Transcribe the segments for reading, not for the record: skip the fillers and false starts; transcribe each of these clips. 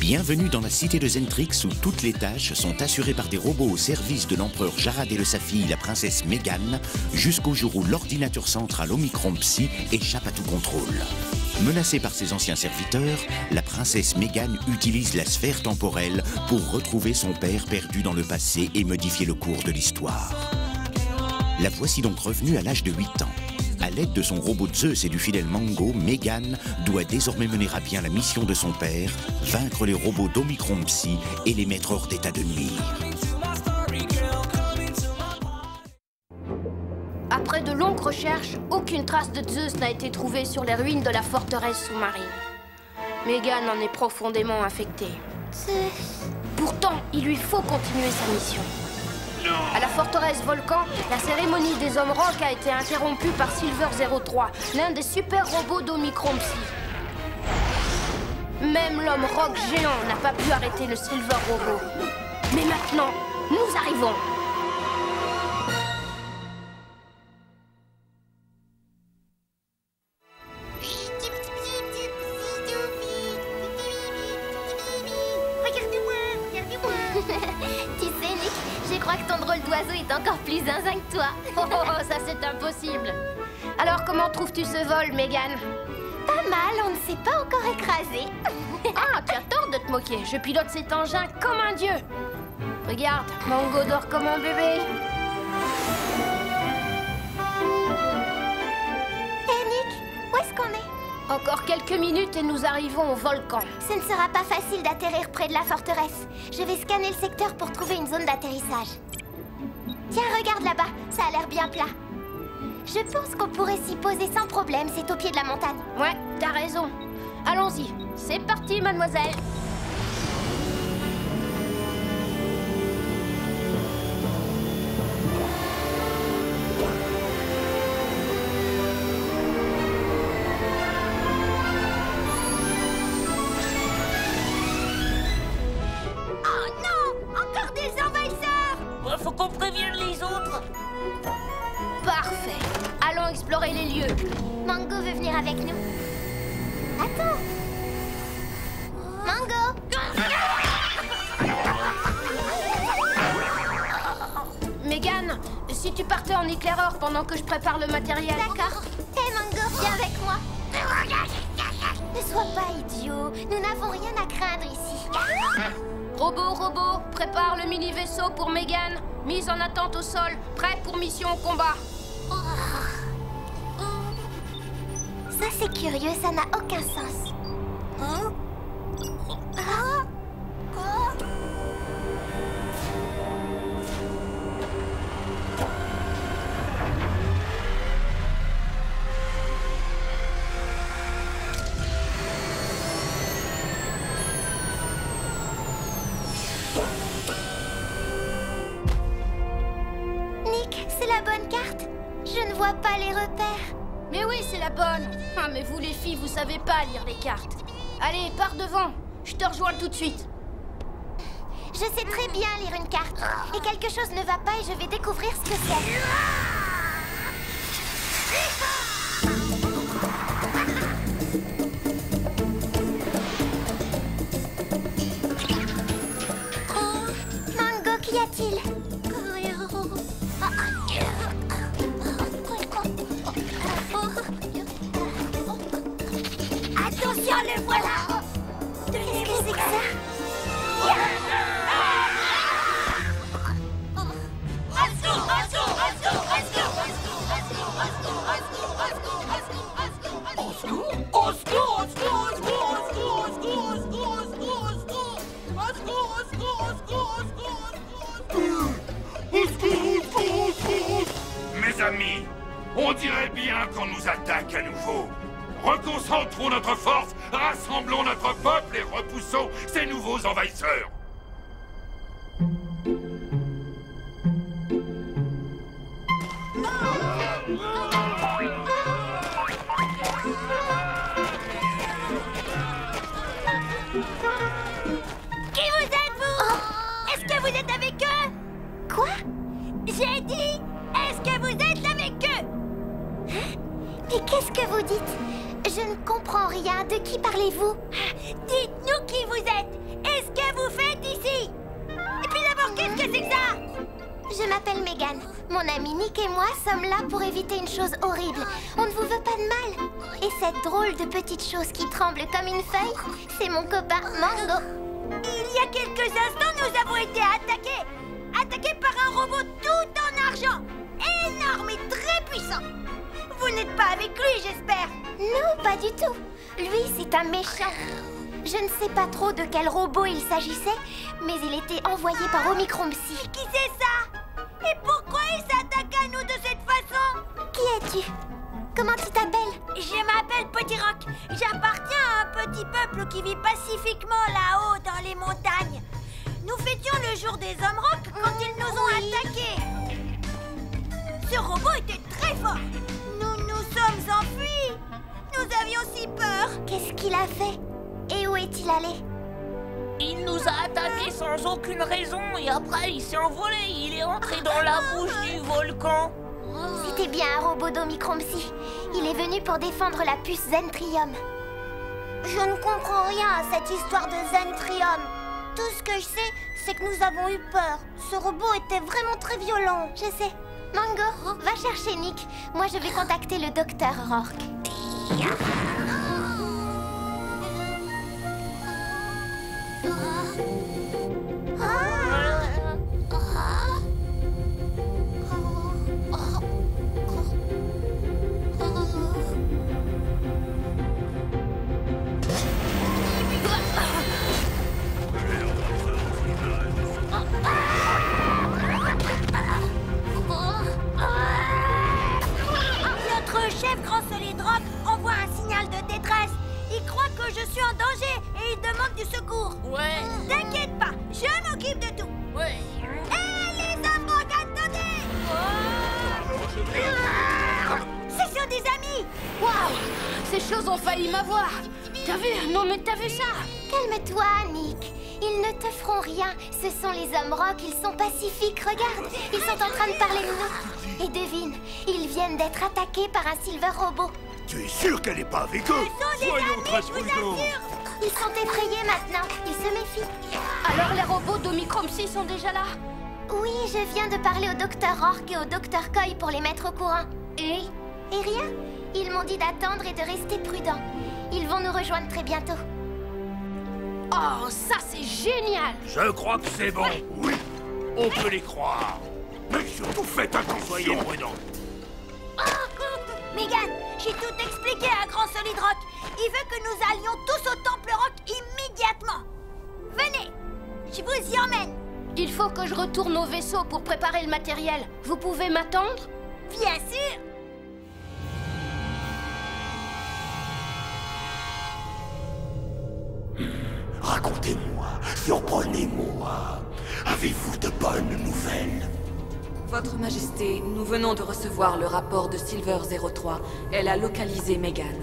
Bienvenue dans la cité de Zentrix où toutes les tâches sont assurées par des robots au service de l'empereur Jarad et de sa fille, la princesse Mégane, jusqu'au jour où l'ordinateur central Omicron Psy échappe à tout contrôle. Menacée par ses anciens serviteurs, la princesse Mégane utilise la sphère temporelle pour retrouver son père perdu dans le passé et modifier le cours de l'histoire. La voici donc revenue à l'âge de 8 ans. À l'aide de son robot Zeus et du fidèle Mango, Mégane doit désormais mener à bien la mission de son père, vaincre les robots d'Omicron Psy et les mettre hors d'état de nuire. Après de longues recherches, aucune trace de Zeus n'a été trouvée sur les ruines de la forteresse sous-marine. Mégane en est profondément affectée. Zeus. Pourtant, il lui faut continuer sa mission. À la forteresse Volcan, la cérémonie des hommes rock a été interrompue par Silver 03, l'un des super robots d'Omicron Psy. Même l'homme rock géant n'a pas pu arrêter le Silver Robot. Mais maintenant, nous arrivons. Tu sais, Nick, je crois que ton drôle d'oiseau est encore plus zinzin que toi. Oh, ça c'est impossible. Alors comment trouves-tu ce vol, Mégane? Pas mal, on ne s'est pas encore écrasé. Ah, tu as tort de te moquer. Je pilote cet engin comme un dieu. Regarde, Mango dort comme un bébé. Hé, Nick, où est-ce qu'on est? Encore quelques minutes et nous arrivons au volcan. Ce ne sera pas facile d'atterrir près de la forteresse. Je vais scanner le secteur pour trouver une zone d'atterrissage. Tiens, regarde là-bas, ça a l'air bien plat. Je pense qu'on pourrait s'y poser sans problème, c'est au pied de la montagne. Ouais, t'as raison. Allons-y, c'est parti, mademoiselle. Faut qu'on prévienne les autres. Parfait. Allons explorer les lieux. Mango veut venir avec nous. Attends. Mango. Mégane, si tu partais en éclaireur pendant que je prépare le matériel. D'accord. Hé, Mango, viens avec moi. Ne sois pas idiot. Nous n'avons rien à craindre ici. Robot, prépare le mini-vaisseau pour Mégane. Mise en attente au sol, prêt pour mission au combat. Ça, c'est curieux, ça n'a aucun sens. C'est la bonne carte? Je ne vois pas les repères. Mais oui, c'est la bonne. Ah, mais vous les filles, vous savez pas lire les cartes. Allez, pars devant. Je te rejoins tout de suite. Je sais très bien lire une carte. Et quelque chose ne va pas et je vais découvrir ce que c'est. Mango, qu'y a-t-il? Attention, le voilà! Qu'est-ce que c'est que ça? Mes amis, on dirait bien qu'on nous attaque à nouveau. Reconcentrons notre force, rassemblons notre peuple et repoussons ces nouveaux envahisseurs. Qui vous êtes, vous? Est-ce que vous êtes avec eux? Quoi? J'ai dit, est-ce que vous êtes avec eux? Mais qu'est-ce que vous dites? Je ne comprends rien. De qui parlez-vous? Dites-nous qui vous êtes Je m'appelle Megan. Mon ami Nick et moi sommes là pour éviter une chose horrible. On ne vous veut pas de mal. Et cette drôle de petite chose qui tremble comme une feuille, c'est mon copain Mango. Il y a quelques instants, nous avons été attaqués. Attaqués par un robot tout en argent. Énorme et très puissant. Vous n'êtes pas avec lui, j'espère? Non, pas du tout. Lui, c'est un méchant. Je ne sais pas trop de quel robot il s'agissait, mais il était envoyé par Omicron Psy. Qui c'est ça? Et pourquoi il s'attaque à nous de cette façon? Qui es-tu? Comment tu t'appelles? Je m'appelle Petit Rock. J'appartiens à un petit peuple qui vit pacifiquement là-haut dans les montagnes. Nous fêtions le jour des hommes rock quand ils nous ont attaqués. Ce robot était très fort. Nous nous sommes enfuis. Nous avions si peur. Qu'est-ce qu'il a fait? Et où est-il allé? Il nous a attaqués sans aucune raison et après il s'est envolé. Il est entré dans la bouche du volcan. C'était bien un robot d'Omicron Psy. Il est venu pour défendre la puce Zentrium. Je ne comprends rien à cette histoire de Zentrium. Tout ce que je sais, c'est que nous avons eu peur. Ce robot était vraiment très violent. Je sais. Mango, va chercher Nick. Moi, je vais contacter le docteur Rourke. Notre chef Grand Solid Rock envoie un signal de détresse. Il croit que je suis en danger et il demande du secours. Ouais. T'inquiète pas, je m'occupe de tout. Ouais. Hé, les hommes, attendez! Ce sont des amis. Waouh! Ces choses ont failli m'avoir. T'as vu? Non mais t'as vu ça? Calme-toi, Nick. Ils ne te feront rien. Ce sont les hommes rock, ils sont pacifiques. Regarde, ils sont en train de parler de nous. Et devine, ils viennent d'être attaqués par un Silver Robot. Tu es sûr qu'elle n'est pas avec eux? Soyons très prudents. Ils sont effrayés maintenant, ils se méfient. Alors les robots d'Omicron Psy sont déjà là? Oui, je viens de parler au docteur Rourke et au docteur Coy pour les mettre au courant. Et? Et rien. Ils m'ont dit d'attendre et de rester prudents. Ils vont nous rejoindre très bientôt. Oh, ça c'est génial! Je crois que c'est bon. Oui, on peut les croire. Mais surtout faites attention. Soyez prudents. Megan, j'ai tout expliqué à Grand Solid Rock. Il veut que nous allions tous au Temple Rock immédiatement. Venez, je vous y emmène. Il faut que je retourne au vaisseau pour préparer le matériel. Vous pouvez m'attendre? Bien sûr. Racontez-moi, surprenez-moi. Avez-vous de bonnes nouvelles? Votre Majesté, nous venons de recevoir le rapport de Silver 03. Elle a localisé Megan.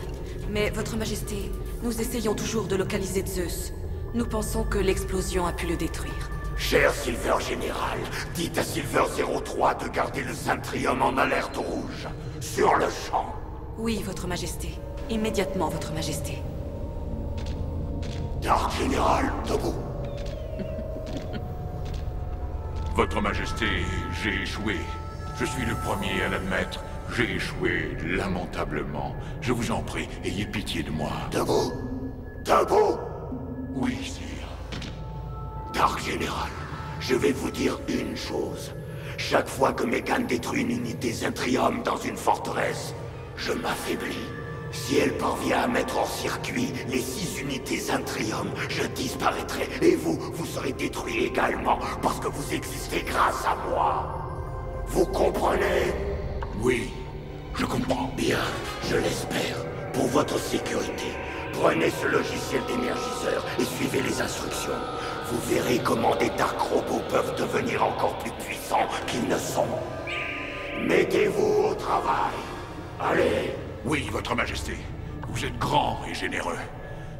Mais, Votre Majesté, nous essayons toujours de localiser Zeus. Nous pensons que l'explosion a pu le détruire. Cher Silver Général, dites à Silver 03 de garder le Zentrium en alerte rouge. Sur le champ. Oui, Votre Majesté. Immédiatement, Votre Majesté. Dark Général, debout. Votre Majesté, j'ai échoué. Je suis le premier à l'admettre. J'ai échoué lamentablement. Je vous en prie, ayez pitié de moi. Debout. Debout. Oui, sire. Dark Général, je vais vous dire une chose. Chaque fois que Megan détruit une unité Zentrium dans une forteresse, je m'affaiblis. Si elle parvient à mettre hors circuit les 6 unités Zentrium, je disparaîtrai. Et vous, vous serez détruit également, parce que vous existez grâce à moi. Vous comprenez? Oui, je comprends. Bien, je l'espère. Pour votre sécurité, prenez ce logiciel d'énergiseur et suivez les instructions. Vous verrez comment des Dark Robots peuvent devenir encore plus puissants qu'ils ne sont. Mettez-vous au travail. Allez. Oui, Votre Majesté. Vous êtes grand et généreux.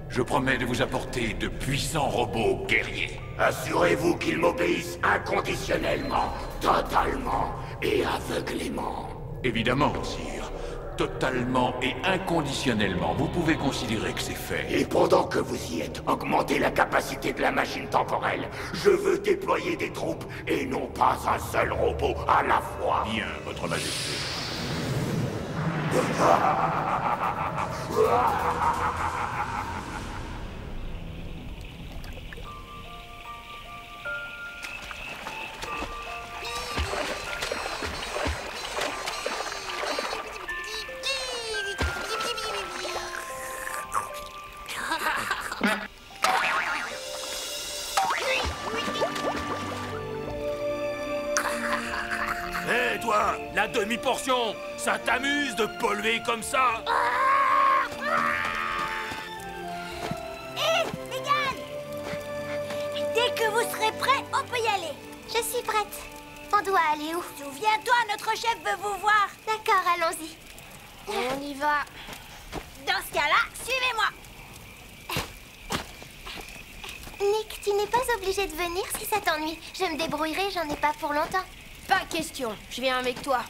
Je promets de vous apporter de puissants robots guerriers. Assurez-vous qu'ils m'obéissent inconditionnellement, totalement et aveuglément. Évidemment, sire. Totalement et inconditionnellement, vous pouvez considérer que c'est fait. Et pendant que vous y êtes, augmentez la capacité de la machine temporelle. Je veux déployer des troupes et non pas un seul robot à la fois. Bien, Votre Majesté. Hé, toi, la demi-portion, ça t'amuse de polluer comme ça? Hé, Megan! Dès que vous serez prêts, on peut y aller. Je suis prête. On doit aller où? Souviens-toi, notre chef veut vous voir. D'accord, allons-y. On y va. Dans ce cas-là, suivez-moi. Nick, tu n'es pas obligé de venir si ça t'ennuie. Je me débrouillerai, j'en ai pas pour longtemps. Pas question, je viens avec toi.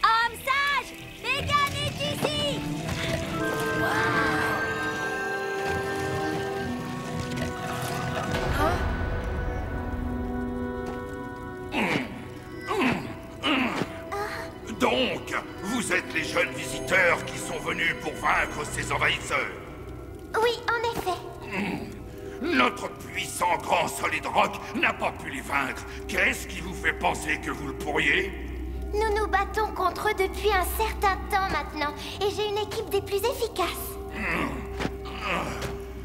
Homme sage, Megan est ici. Donc, vous êtes les jeunes visiteurs qui sont venus pour vaincre ces envahisseurs. Oui, en effet. Notre puissant grand solide rock n'a pas pu les vaincre. Qu'est-ce qui vous fait penser que vous le pourriez? Nous nous battons contre eux depuis un certain temps maintenant. Et j'ai une équipe des plus efficaces.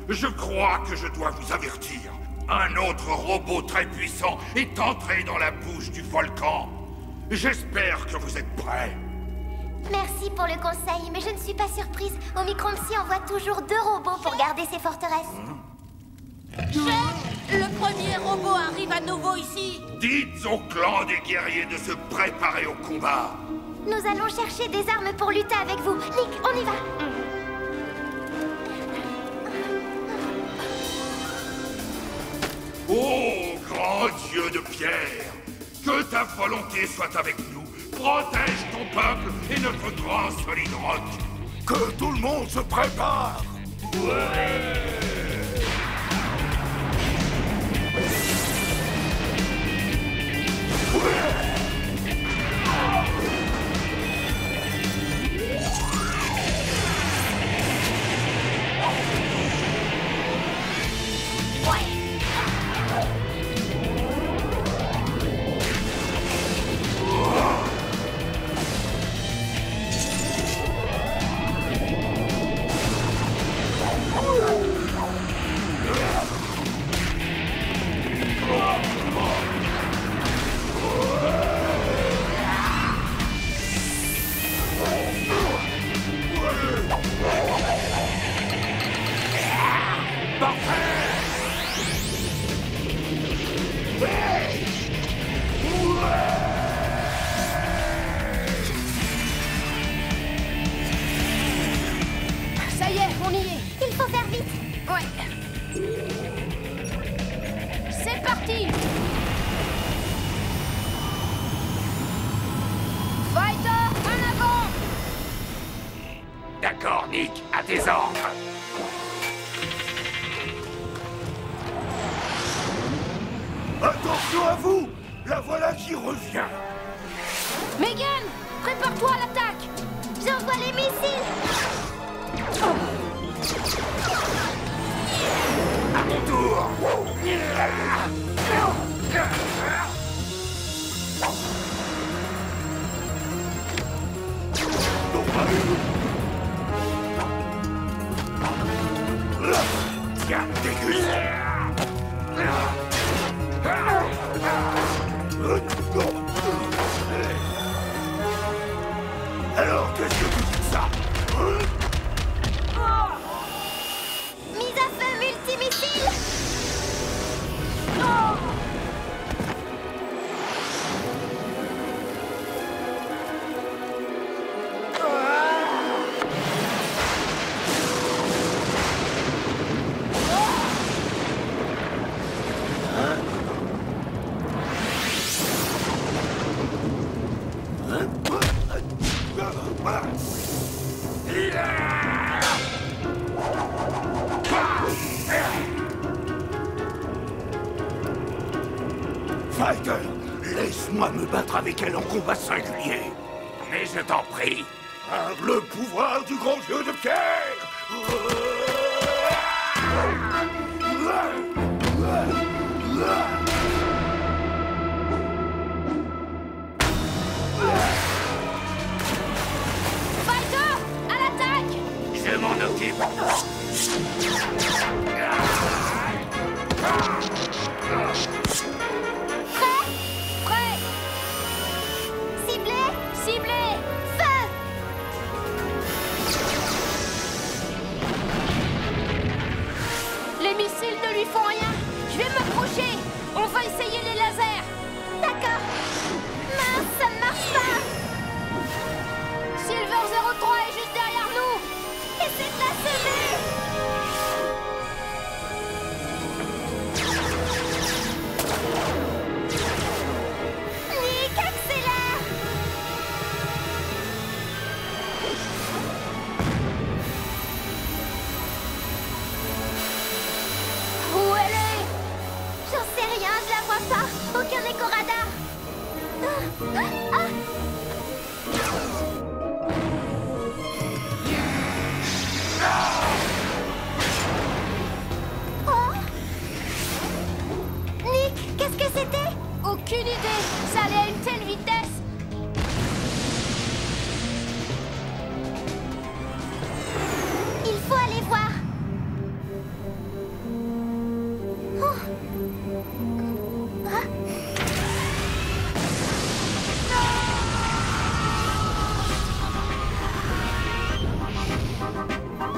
Je crois que je dois vous avertir. Un autre robot très puissant est entré dans la bouche du volcan. J'espère que vous êtes prêts. Merci pour le conseil, mais je ne suis pas surprise. Omicron Psy envoie toujours 2 robots pour garder ces forteresses. Chef, le premier robot arrive à nouveau ici. Dites au clan des guerriers de se préparer au combat. Nous allons chercher des armes pour lutter avec vous. Nick, on y va. Ô grand Dieu de pierre, que ta volonté soit avec nous. Protège ton peuple et notre grand solide rock. Que tout le monde se prépare. Ça y est, on y est. Il faut faire vite. Ouais. C'est parti. Fighter, en avant. D'accord, Nick, à tes ordres. Attention à vous! La voilà qui revient! Megan, prépare-toi à l'attaque. J'envoie les missiles. À mon tour! Tiens, déguste! Alors, qu'est-ce que vous dites de ça? Mise à feu multimissile. Fighter, laisse-moi me battre avec elle en combat singulier. Mais je t'en prie. Par le pouvoir du grand dieu de pierre. Fighter, à l'attaque! Je m'en occupe. Prêt? Prêt! Ciblé? Ciblé! Feu! Les missiles ne lui font rien! Je vais m'approcher! On va essayer les lasers! D'accord. Mince, ça ne marche pas. Silver 03 est juste derrière nous! Essaie de la semer. Nick, accélère. Où elle est? J'en sais rien, je la vois pas. Aucun écho-radar. Ah, ah. Oh. Nick, qu'est-ce que c'était? Aucune idée! Ça allait à une telle vitesse! Il faut aller voir. Oh. Ah.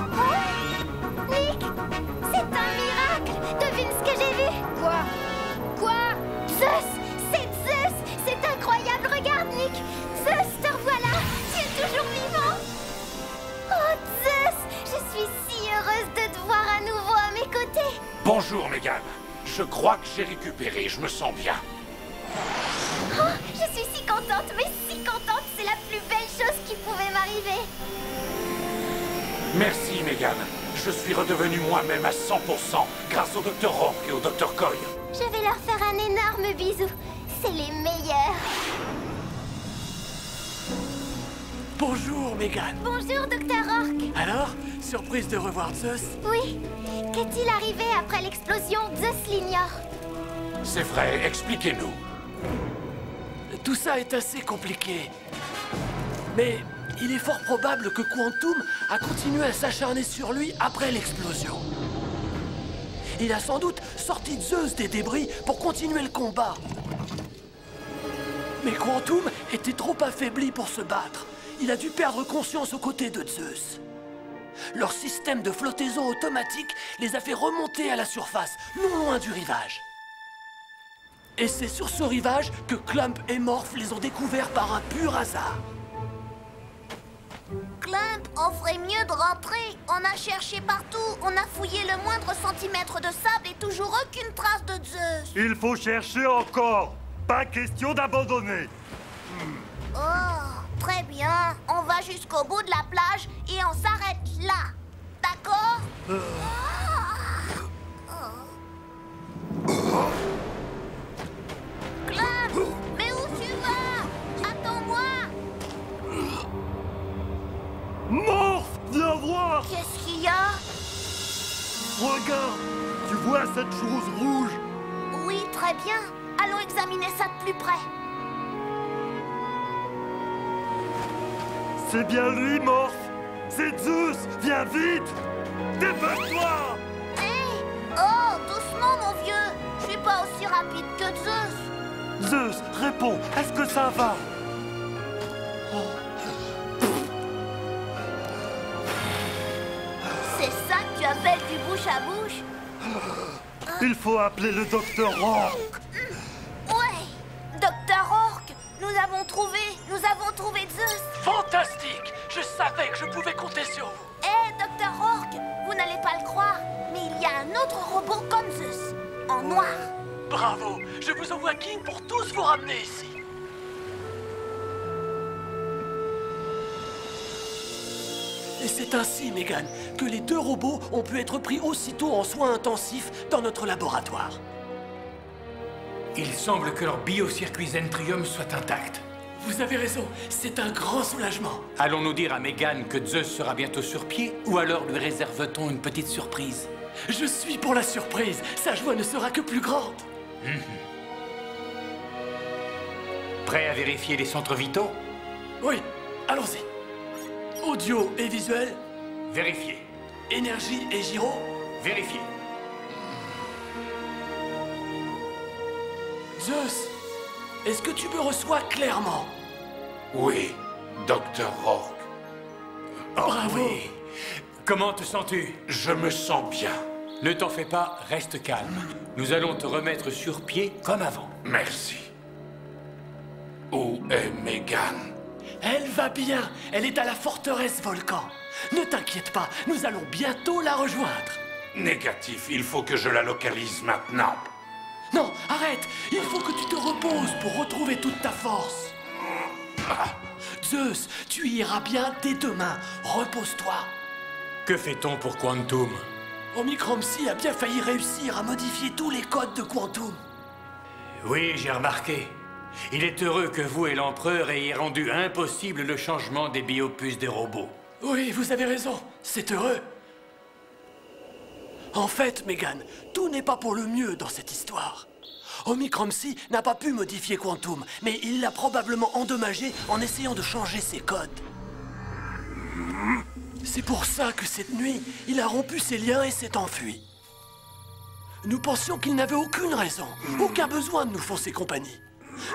Oh. Nick, c'est un miracle. Devine ce que j'ai vu. Quoi? Quoi? Zeus, c'est Zeus. C'est incroyable. Regarde, Nick. Zeus, te revoilà. Tu es toujours vivant. Oh, Zeus, je suis si heureuse de te voir à nouveau à mes côtés. Bonjour, Mégane. Je crois que j'ai récupéré, je me sens bien. Oh, je suis si contente, mais si contente. C'est la plus belle chose qui pouvait m'arriver. Merci, Mégane. Je suis redevenu moi-même à 100% grâce au Dr. Rourke et au Dr. Coy. Je vais leur faire un énorme bisou. C'est les meilleurs. Bonjour, Mégane. Bonjour, Dr. Rourke. Alors, surprise de revoir Zeus? Oui. Qu'est-il arrivé après l'explosion? Zeus l'ignore. C'est vrai, expliquez-nous. Tout ça est assez compliqué. Mais il est fort probable que Quantum a continué à s'acharner sur lui après l'explosion. Il a sans doute sorti Zeus des débris pour continuer le combat. Mais Quantum était trop affaibli pour se battre. Il a dû perdre conscience aux côtés de Zeus. Leur système de flottaison automatique les a fait remonter à la surface, non loin du rivage. Et c'est sur ce rivage que Clump et Morph les ont découverts par un pur hasard. Clump, on ferait mieux de rentrer. On a cherché partout, on a fouillé le moindre centimètre de sable et toujours aucune trace de Zeus. Il faut chercher encore. Pas question d'abandonner. Oh, très bien. On va jusqu'au bout de la plage et on s'arrête là. D'accord? Clump, mais où tu vas? Attends-moi. Morph, viens voir. Qu'est-ce qu'il y a? Regarde, tu vois cette chose rouge? Oui, très bien. Allons examiner ça de plus près. C'est bien lui, Morph. C'est Zeus. Viens vite. Dépêche-toi. Hé! Oh, doucement, mon vieux. Je suis pas aussi rapide que Zeus. Zeus, réponds. Est-ce que ça va? C'est ça que tu appelles du bouche à bouche? Il faut appeler le docteur Rourke. Ouais! Docteur Rourke, nous avons trouvé Zeus. Fantastique! Je savais que je pouvais compter sur vous. Hé, Docteur Rourke, vous n'allez pas le croire, mais il y a un autre robot comme Zeus, en noir. Bravo! Je vous envoie King pour tous vous ramener ici. Et c'est ainsi, Mégane, que les deux robots ont pu être pris aussitôt en soins intensifs dans notre laboratoire. Il semble que leur biocircuit Zentrium soit intact. Vous avez raison, c'est un grand soulagement. Allons-nous dire à Mégane que Zeus sera bientôt sur pied, ou alors lui réserve-t-on une petite surprise? Je suis pour la surprise. Sa joie ne sera que plus grande. Prêt à vérifier les centres vitaux? Oui, allons-y. Audio et visuel. Vérifié. Énergie et gyro. Vérifié. Zeus, est-ce que tu me reçois clairement? Oui, Dr. Rourke. Bravo. Oui. Comment te sens-tu? Je me sens bien. Ne t'en fais pas, reste calme. Nous allons te remettre sur pied comme avant. Merci. Où est Mégane? Elle va bien. Elle est à la forteresse Volcan. Ne t'inquiète pas, nous allons bientôt la rejoindre. Négatif, il faut que je la localise maintenant. Non, arrête. Il faut que tu te reposes pour retrouver toute ta force. Zeus, tu iras bien dès demain. Repose-toi. Que fait-on pour Quantum? Omicron Psy a bien failli réussir à modifier tous les codes de Quantum. Oui, j'ai remarqué. Il est heureux que vous et l'Empereur ayez rendu impossible le changement des biopuces des robots. Oui, vous avez raison. C'est heureux. En fait, Mégane, tout n'est pas pour le mieux dans cette histoire. Omicron Psy n'a pas pu modifier Quantum, mais il l'a probablement endommagé en essayant de changer ses codes. C'est pour ça que cette nuit, il a rompu ses liens et s'est enfui. Nous pensions qu'il n'avait aucune raison, aucun besoin de nous fausser compagnie.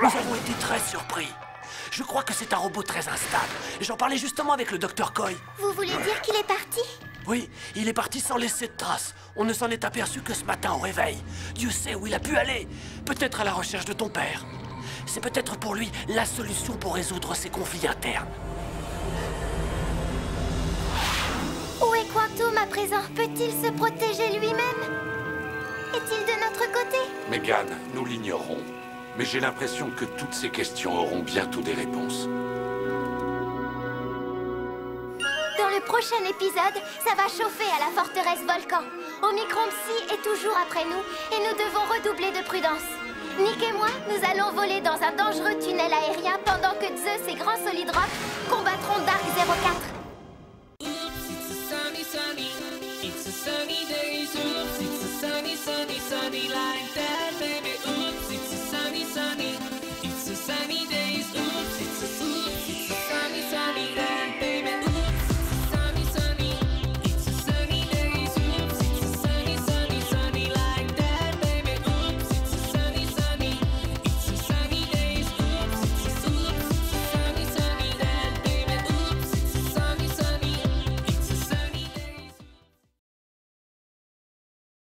Nous avons été très surpris. Je crois que c'est un robot très instable. J'en parlais justement avec le Dr. Coy. Vous voulez dire qu'il est parti? Oui, il est parti sans laisser de traces. On ne s'en est aperçu que ce matin au réveil. Dieu sait où il a pu aller. Peut-être à la recherche de ton père. C'est peut-être pour lui la solution pour résoudre ses conflits internes. Où est Quantum à présent? Peut-il se protéger lui-même? Est-il de notre côté? Mégane, nous l'ignorons. Mais j'ai l'impression que toutes ces questions auront bientôt des réponses. Dans le prochain épisode, ça va chauffer à la forteresse Volcan. Omicron Psy est toujours après nous et nous devons redoubler de prudence. Nick et moi, nous allons voler dans un dangereux tunnel aérien pendant que Zeus et Grand Solid Rock combattront Dark 04. It's a sunny day, so it's a sunny, sunny, sunny like that.